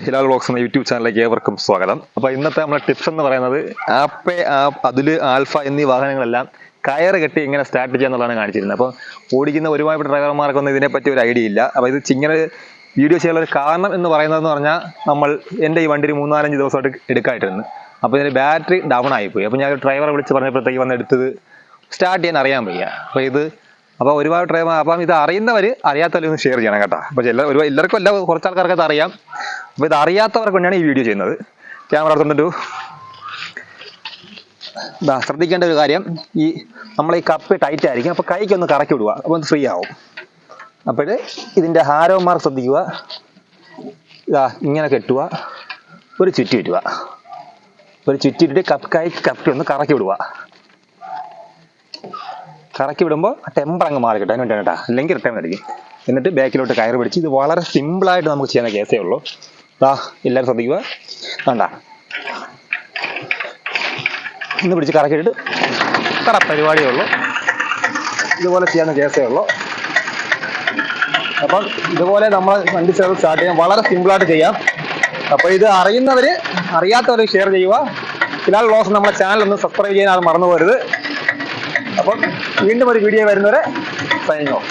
Hilal vlogs എന്ന YouTube ചാനലിലേക്ക് ഏവർക്കും സ്വാഗതം. അപ്പോൾ ഇന്നത്തെ നമ്മുടെ ടിപ്സ് എന്ന് പറയുന്നത് അതിൽ ആൽഫ എന്നീ വാഹനങ്ങളെല്ലാം കയറ് കെട്ടി ഇങ്ങനെ സ്റ്റാർട്ട് ചെയ്യാന്നുള്ളതാണ് കാണിച്ചിരുന്നത്. അപ്പോൾ ഓടിക്കുന്ന ഒരുപാട് ഡ്രൈവർമാർക്കൊന്നും ഇതിനെപ്പറ്റി ഒരു ഐഡിയ ഇല്ല. അപ്പോൾ ഇത് ഇങ്ങനെ വീഡിയോ ചെയ്യാനുള്ള ഒരു കാരണം എന്ന് പറയുന്നതെന്ന് പറഞ്ഞാൽ എൻ്റെ ഈ വണ്ടി ഒരു 3-4 ദിവസമായിട്ട് എടുക്കായിട്ടിരുന്നു. അപ്പോൾ ഇതിന് ബാറ്ററി ഡൗൺ ആയിപ്പോയി. അപ്പോൾ ഞാൻ ഡ്രൈവറെ വിളിച്ച് പറഞ്ഞപ്പോഴത്തേക്ക് വന്ന് എടുത്തത് സ്റ്റാർട്ട് ചെയ്യാൻ അറിയാൻ വയ്യ. അപ്പോൾ ഒരുപാട് ഡ്രൈവർ, അപ്പം ഇത് അറിയുന്നവർ അറിയാത്തവരൊന്ന് ഷെയർ ചെയ്യണം കേട്ടോ. അപ്പോൾ എല്ലാവർക്കും അല്ല, കുറച്ച് ആൾക്കാർക്ക് അത് അറിയാം. അപ്പോൾ ഇത് അറിയാത്തവർക്ക് വേണ്ടിയാണ് ഈ വീഡിയോ ചെയ്യുന്നത്. ക്യാമറ എടുത്തുകൊണ്ടൊരു ശ്രദ്ധിക്കേണ്ട ഒരു കാര്യം, നമ്മൾ ഈ കപ്പ് ടൈറ്റ് ആയിരിക്കും. അപ്പോൾ കൈക്കൊന്ന് കറക്കി വിടുക, അപ്പോൾ ഒന്ന് ഫ്രീ ആവും. അപ്പോൾ ഇതിൻ്റെ ഹാരോമാർ ശ്രദ്ധിക്കുക. ഇങ്ങനെ കെട്ടുക, ഒരു ചുറ്റി ഇടുക, ഒരു ചുറ്റിയിട്ട് കപ്പി ഒന്ന് കറക്കി വിടുക. കറക്കി വിടുമ്പോൾ ടെമ്പർ അങ്ങ് മാറി കിട്ടും. അതിന് വേണ്ടിയാണ് കേട്ടോ, അല്ലെങ്കിൽ റിട്ടേൺ അടിക്കും. എന്നിട്ട് ബാക്കിലോട്ട് കയറ് പിടിച്ച്, ഇത് വളരെ സിമ്പിളായിട്ട് നമുക്ക് ചെയ്യുന്ന കേസേ ഉള്ളൂ. എല്ലാവരും ശ്രദ്ധിക്കുക. വേണ്ട, ഇന്ന് പിടിച്ച് കറക്കിയിട്ട് ഇത്ര പരിപാടിയേ ഉള്ളൂ. ഇതുപോലെ ചെയ്യാവുന്ന കേസേ ഉള്ളൂ. അപ്പം ഇതുപോലെ നമ്മൾ വണ്ടി സർവീസ് സ്റ്റാർട്ട് ചെയ്യാൻ വളരെ സിമ്പിളായിട്ട് ചെയ്യാം. അപ്പോൾ ഇത് അറിയാത്തവർ ഷെയർ ചെയ്യുക. ഹിലാൽ വ്ളോഗ്സ് നമ്മുടെ ചാനൽ ഒന്ന് സബ്സ്ക്രൈബ് ചെയ്യാൻ അത് മറന്നു പോകരുത്. അപ്പം വീണ്ടും ഒരു വീഡിയോ വരുന്നവരെ സൈനിങ് ഓഫ്.